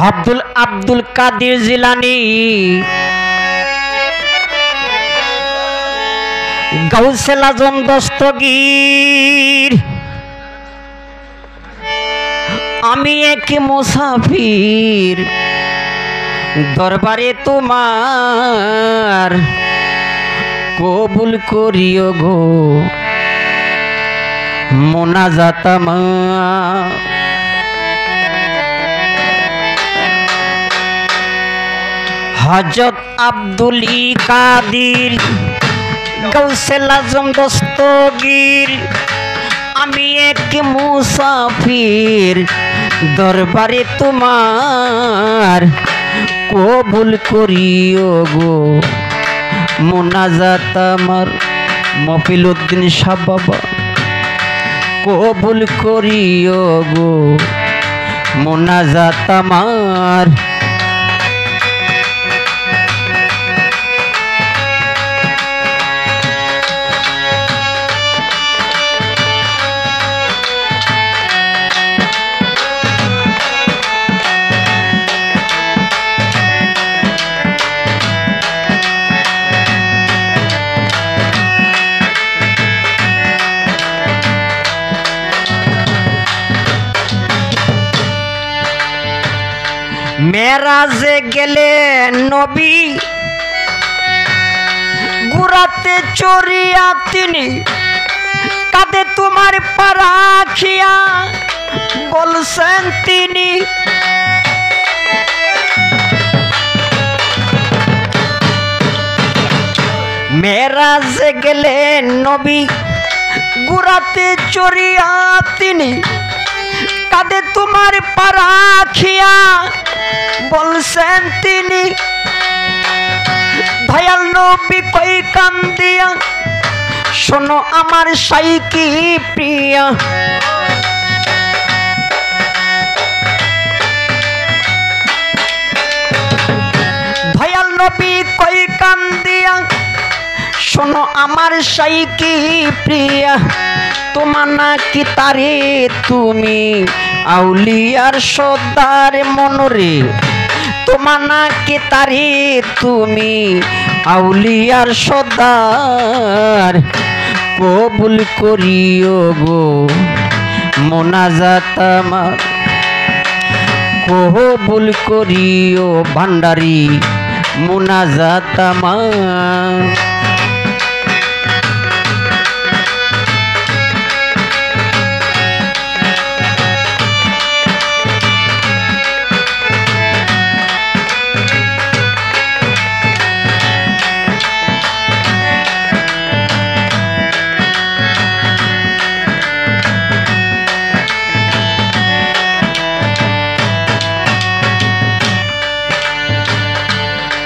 আব্দুল কাদের জিলানী গাউসুল আজম দস্তগীর আমি এক মুসাফির দরবারে তোমার কবুল করিও গো মোনাজাত আমার। হযরত আব্দুল কাদের গাউসুল আজম দস্তগীর আমি এক মুসাফির দরবারে তোমার কবুল করিও গো মোনাজাত আমার। মফিলউদ্দিন শাহ বাবা কবুল করিও গো মোনাজাত আমার। মেরাজে গেলেন নবী গুরাতে চড়িয়া তিনি কাঁদে তোমার পারাখিয়া বলছেন তিনি মেরাজে গেলেন নবী গুরাতে চড়িয়া তিনি কাঁদে তোমার পারাখিয়া বলছেন তিনি দয়াল নবী কই কান্দিয়া শোনো আমার সাইকি প্রিয়া দয়াল নবী কই কান্দিয়া শোনো আমার সাইকি প্রিয়া তোমার নাকি তারে তুমি আউলিয়ার সর্দার মনরে তোমার নাকি তারে তুমি আউলিয়ার সর্দার কবুল করিও গো মোনাজাত আমার। কবুল করিও ভান্ডারি মোনাজাত আমার।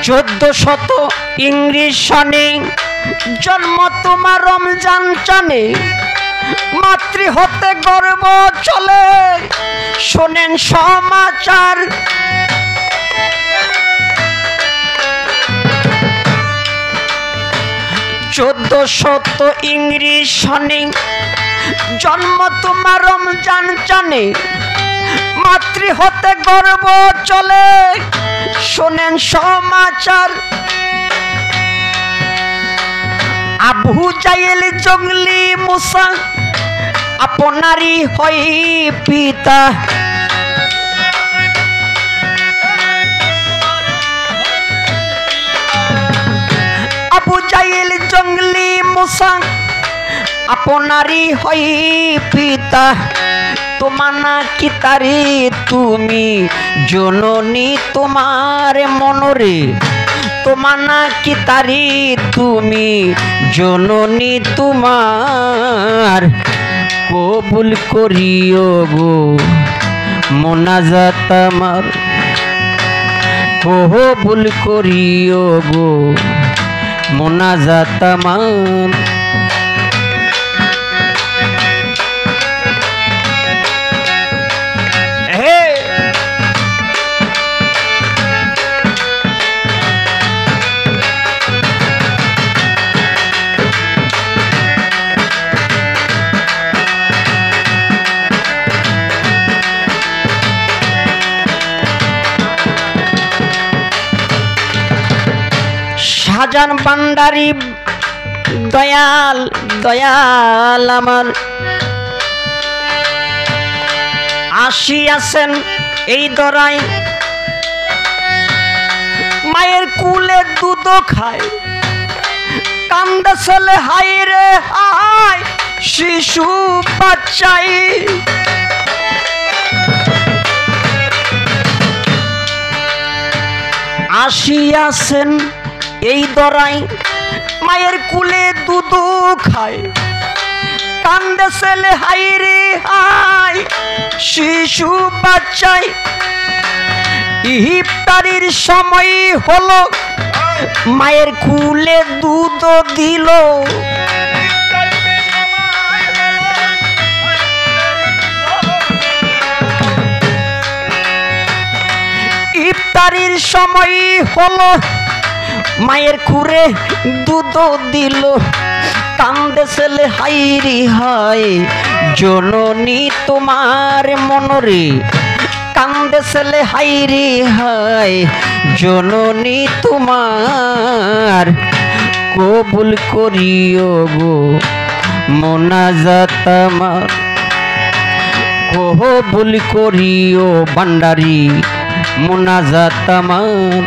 চোদ্দশত ইংরেজ সনে জন্ম তোমার রমজান চানে মাতৃ হতে গর্ব চলে শোনেন সমাচার। 1400 ইংরেজ সনে জন্ম তোমার রমজান চানে মাতৃ হতে গর্ব চলে শোনেন সমাচার। আবু জাহেল জঙ্গলি মুসা আপনারই হয় পিতা আবু জাহেল জঙ্গলি মুসা আপনারই হয় পিতা তোমার নাকি তারে তুমি জননী তোমার মনরে তোমার নাকি তারে তুমি জননী তোমার কবুল করিও গো মোনাজাত আমার। কবুল করিও গো মোনাজাত আমার। বাজান ভান্ডারি দয়াল দয়াল আমার আসিয়াছেন এই দরায় মায়ের কুলে দুধ খায় কান্দে ছেলে হাই রে হাই শিশু বাচ্চাই আসিয়াছেন এই দরায় মায়ের কুলে দুধ খায় কান্দে ছেলে হাই রে হাই শিশু বাচ্চাই ইফতারির সময় হলো মায়ের কুলে দুধ দিল ইফতারির সময় হলো মায়ের কুলে দুধ দিল কান্দে ছেলে হাই রে হাই জননী তোমার মনরে কান্দে ছেলে হাই রে হাই জননী তোমার কবুল করিও গো মোনাজাত আমার কবুল করিও ভান্ডারি মোনাজাত আমার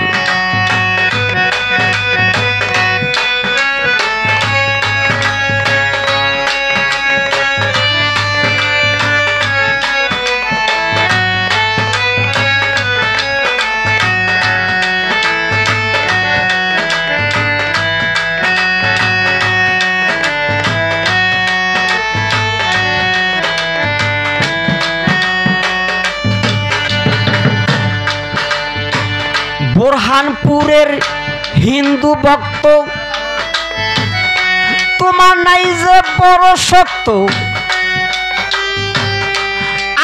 বোরহানপুরের হিন্দু ভক্ত তোমার নাই যে বড় শক্ত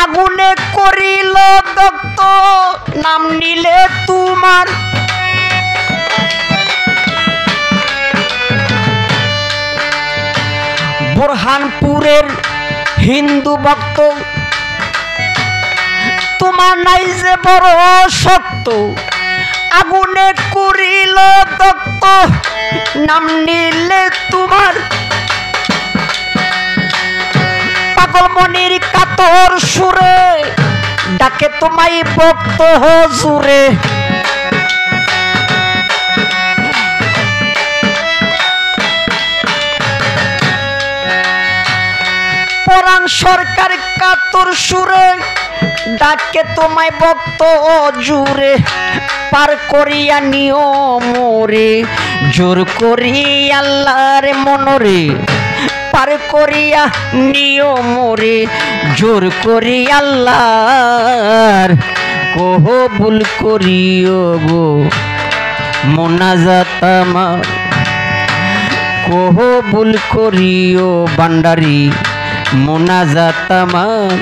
আগুনে করিল দগ্ধ নাম নিলে তোমার বোরহানপুরের হিন্দু ভক্ত তোমার নাই যে বড় শক্ত আগুনে করিল দগ্ধ নাম নিলে তোমার পাগলমণির কাতর সুরে ডাকে তোমায় ভক্ত হুজুরে পরাণ সরকার কাতর সুরে ডাকে তোমায় ভক্ত জুরে পার করিয়া নিও মোরে জোর করি আল্লাহর মনরে পার করিয়া নিও মোরে জোর করি আল্লাহর কবুল করিও গো মোনাজাত আমার কবুল করিও ভান্ডারি মোনাজাত আমার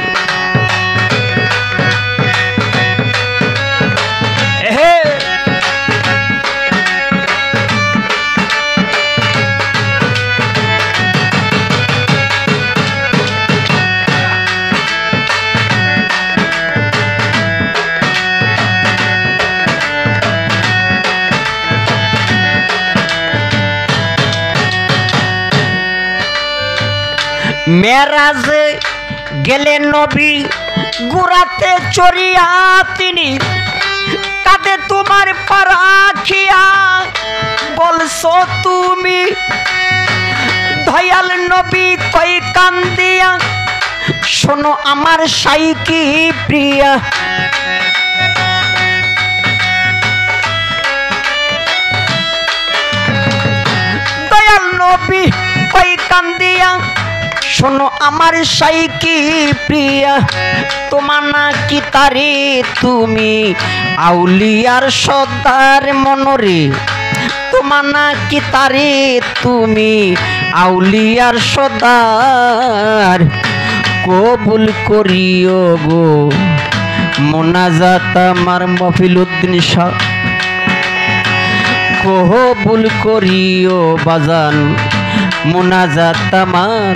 মেরাজে গেলেন নবী গুরাতে চড়িয়া তিনি কাঁদে তোমার পারাখিয়া বলছো তুমি দয়াল নবী কই কান্দিয়া শোনো আমার সাইকি প্রিয়া দয়াল নবী কই কান্দিয়া শোনো আমার সাইকি প্রিয়া তোমার নাকি তারে তুমি আউলিয়ার সর্দার মনরে তোমার নাকি তারে তুমি আউলিয়ার সর্দার কবুল করিও গো মোনাজাত আমার মফিলউদ্দিন শাহ কবুল করিও বাজান মোনাজাত আমার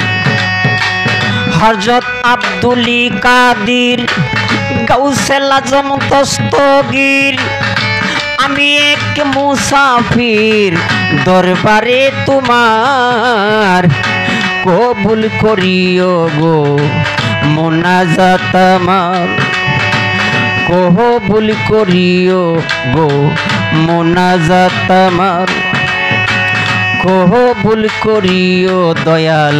হযরত আব্দুলি কাদির গাউসে আজম দস্তগীর আমি মুসাফির দরবারে তোমার কবুল করিও গো মোনাজাত আমার কবুল করিও গো মোনাজাত আমার কবুল করিও দয়াল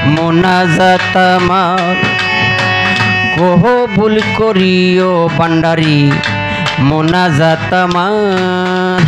মোনাজাত আমার কবুল করিও ভান্ডারি মোনাজাত আমার।